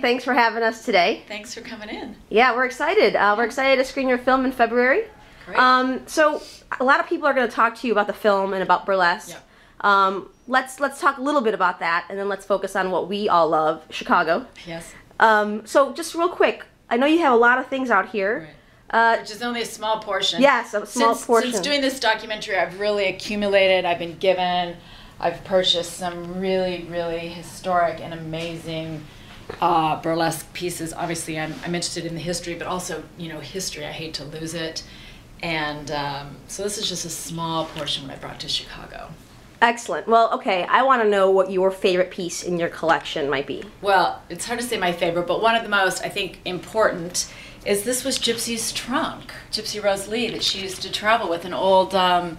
Thanks for having us today. Thanks for coming in. Yeah, we're excited. We're excited to screen your film in February. Great. So a lot of people are going to talk to you about the film and about burlesque. Yep. Let's talk a little bit about that, and then let's focus on what we all love, Chicago. Yes. So just real quick, I know you have a lot of things out here. Right. Which is only a small portion. Yes, a small portion. Since doing this documentary, I've really accumulated, I've purchased some really, really historic and amazing burlesque pieces. Obviously, I'm interested in the history, but also, you know, history. I hate to lose it. And so this is just a small portion what I brought to Chicago. Excellent. Well, okay, I want to know what your favorite piece in your collection might be. Well, it's hard to say my favorite, but one of the most, I think, important is this was Gypsy's trunk, Gypsy Rose Lee, that she used to travel with, an old, I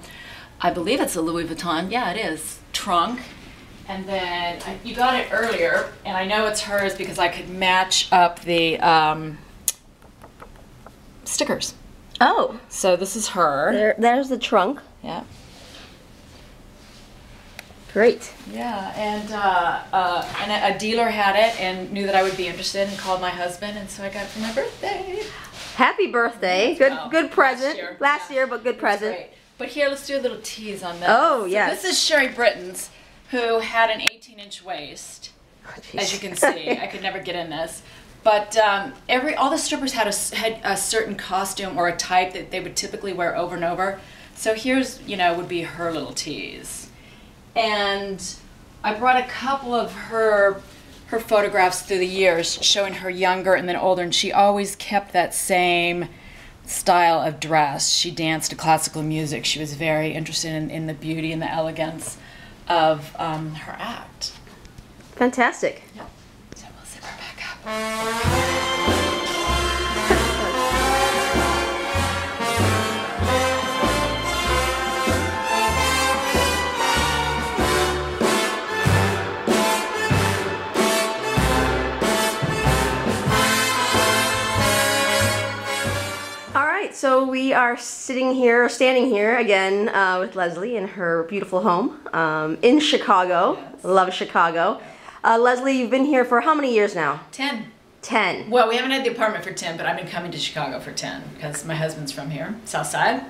believe it's a Louis Vuitton, yeah it is, trunk. And then you got it earlier, and I know it's hers because I could match up the stickers. Oh. So this is her. There's the trunk. Yeah. Great. Yeah, and a dealer had it and knew that I would be interested and called my husband, and so I got it for my birthday. Happy birthday. Good present. Last year, but good present. Great. But here, let's do a little tease on this. Oh, so yes. This is Sherry Britton's, who had an 18-inch waist, as you can see. I could never get in this. But all the strippers had a certain costume or a type that they would typically wear over and over. So here's, you know, would be her little tease. And I brought a couple of her photographs through the years, showing her younger and then older, and she always kept that same style of dress. She danced to classical music. She was very interested in the beauty and the elegance of her act. Fantastic. Yep. So we'll zip her back up. So we are standing here again with Leslie in her beautiful home in Chicago. Yes. Love Chicago. Leslie, you've been here for how many years now? 10. 10. Well, we haven't had the apartment for 10, but I've been coming to Chicago for 10 because my husband's from here, South Side.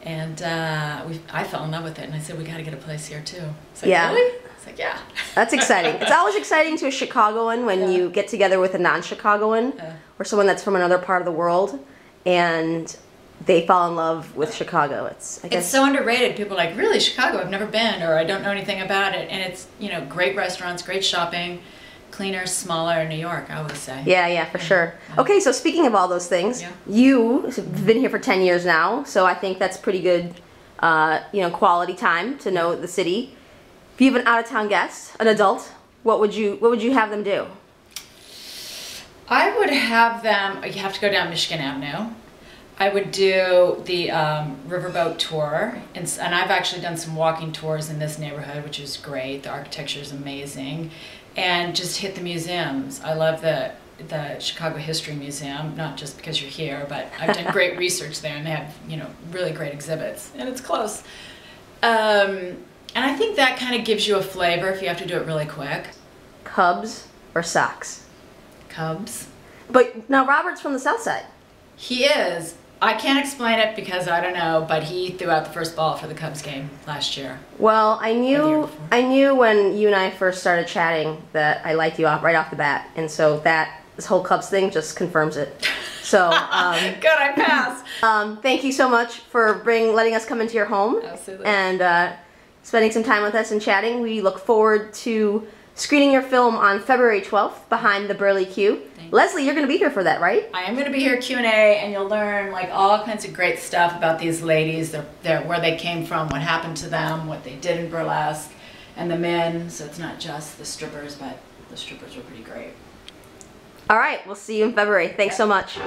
And I fell in love with it, and I said, we got to get a place here too. It's like, yeah. Really? It's like, yeah. That's exciting. It's always exciting to a Chicagoan when you get together with a non-Chicagoan or someone that's from another part of the world, and they fall in love with Chicago. It's so underrated. People are like, really, Chicago? I've never been, or I don't know anything about it. And it's, you know, great restaurants, great shopping, cleaner, smaller in New York, I would say. Yeah, for sure. Okay, so speaking of all those things, you've been here for 10 years now, so I think that's pretty good, you know, quality time to know the city. If you have an out-of-town guest, an adult, what would you have them do? I would have them, you have to go down Michigan Avenue. I would do the riverboat tour, and I've actually done some walking tours in this neighborhood, which is great. The architecture is amazing. And just hit the museums. I love the Chicago History Museum, not just because you're here, but I've done great research there, and they have, you know, really great exhibits, and it's close. And I think that kind of gives you a flavor if you have to do it really quick. Cubs or Sox? Cubs. But now Robert's from the South Side. He is. I can't explain it because I don't know, but he threw out the first ball for the Cubs game last year. Well, I knew when you and I first started chatting that I liked you right off the bat, and so this whole Cubs thing just confirms it. So good, I pass. Thank you so much for letting us come into your home. Absolutely. And spending some time with us and chatting. We look forward to screening your film on February 12th behind the Burly Q. Leslie, you're going to be here for that, right? I am going to be here Q&A, and you'll learn like all kinds of great stuff about these ladies, where they came from, what happened to them, what they did in burlesque, and the men. So it's not just the strippers, but the strippers were pretty great. All right, we'll see you in February. Thanks so much.